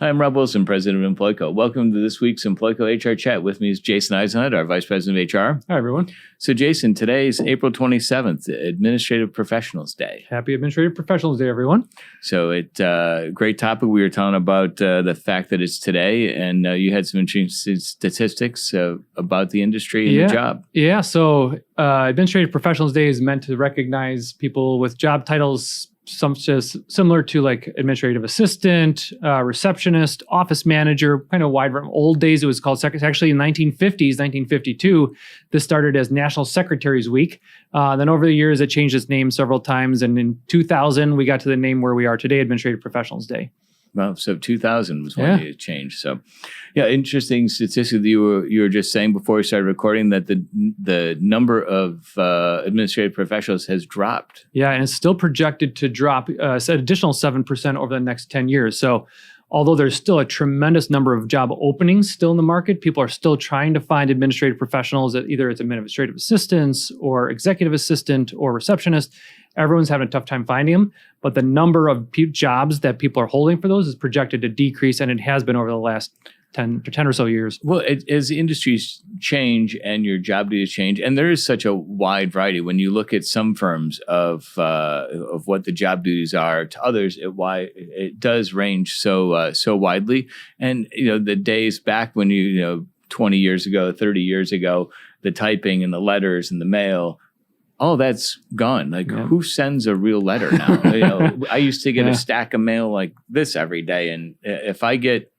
Hi, I'm Rob Wilson, President of Employco. Welcome to this week's Employco HR Chat. With me is Jason Eisenhut, our Vice President of HR. Hi, everyone. So, Jason, today is April 27th, Administrative Professionals Day. Happy Administrative Professionals Day, everyone. So, it's a great topic. We were talking about the fact that it's today, and you had some interesting statistics about the industry and the job. Yeah, so Administrative Professionals Day is meant to recognize people with job titles similar to like administrative assistant, receptionist, office manager, kind of wide. Old days it was called actually in 1952, this started as National Secretaries Week. Then over the years it changed its name several times, and in 2000 we got to the name where we are today, Administrative Professionals Day. Well, so 2000 was when it changed. So, yeah, interesting statistic that you were just saying before we started recording that the number of administrative professionals has dropped. Yeah, and it's still projected to drop an additional 7% over the next 10 years. So, although there's still a tremendous number of job openings still in the market, people are still trying to find administrative professionals, either it's administrative assistants or executive assistant or receptionist. Everyone's having a tough time finding them, but the number of jobs that people are holding for those is projected to decrease, and it has been over the last 10 or so years. Well, as industries change and your job duties change, and there is such a wide variety. When you look at some firms of what the job duties are to others, it does range so widely. And the days back when 20 years ago, 30 years ago, the typing and the letters and the mail, all that's gone. Who sends a real letter now? I used to get a stack of mail like this every day, and if I get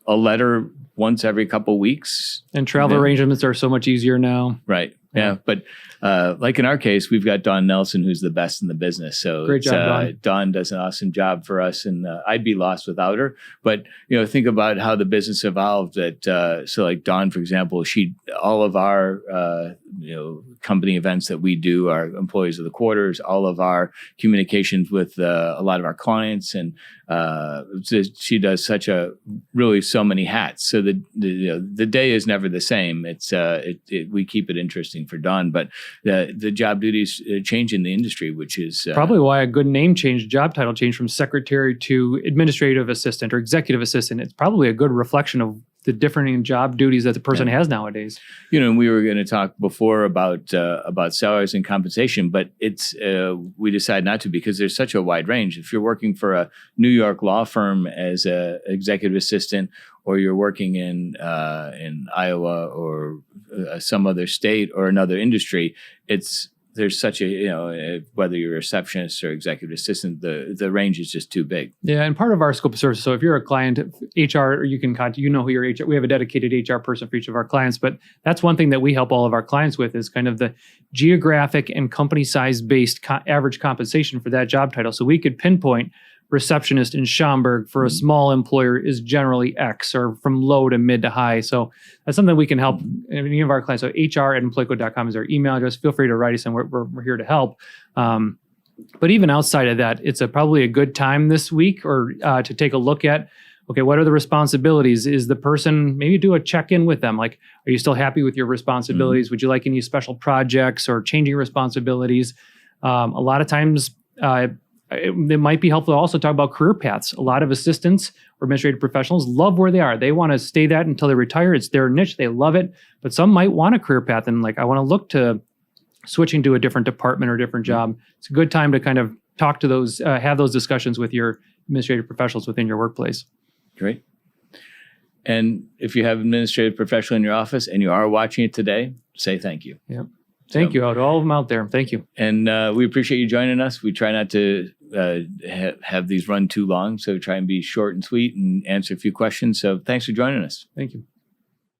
a letter once every couple of weeks. And travel arrangements are so much easier now. Right. Yeah. But like in our case, we've got Dawn Nelson, who's the best in the business. So great job, Dawn. Dawn does an awesome job for us, and I'd be lost without her. But, think about how the business evolved. So like Dawn, for example, all of our, company events that we do, our employees of the quarters, all of our communications with a lot of our clients, and she does so many hats. So the day is never the same. We keep it interesting for Dawn, but the job duties change in the industry, which is probably why a good name change, job title change from secretary to administrative assistant or executive assistant. It's probably a good reflection of the different job duties that the person has nowadays. And we were going to talk before about salaries and compensation, but we decided not to because there's such a wide range. If you're working for a New York law firm as a executive assistant, or you're working in Iowa or some other state or another industry, there's such whether you're a receptionist or executive assistant, the range is just too big. Yeah, and part of our scope of service. So if you're a client, HR, you can contact. Who your HR. We have a dedicated HR person for each of our clients. But that's one thing that we help all of our clients with is kind of the geographic and company size based average compensation for that job title. So we could pinpoint receptionist in Schaumburg for a small employer is generally X, or from low to mid to high. So that's something we can help any of our clients. So hr@employco.com is our email address. Feel free to write us, and we're here to help. But even outside of that, it's probably a good time this week or to take a look at, okay, what are the responsibilities? Is the person, maybe do a check-in with them. Like, are you still happy with your responsibilities? Would you like any special projects or changing responsibilities? A lot of times, it might be helpful to also talk about career paths. A lot of assistants or administrative professionals love where they are. They want to stay that until they retire. It's their niche. They love it. But some might want a career path and I want to look to switching to a different department or different job. It's a good time to kind of talk to those, have those discussions with your administrative professionals within your workplace. Great. And if you have an administrative professional in your office and you are watching it today, say thank you. Yeah. Thank you to all of them out there. Thank you. And we appreciate you joining us. We try not to have these run too long, so try and be short and sweet and answer a few questions. So thanks for joining us. Thank you.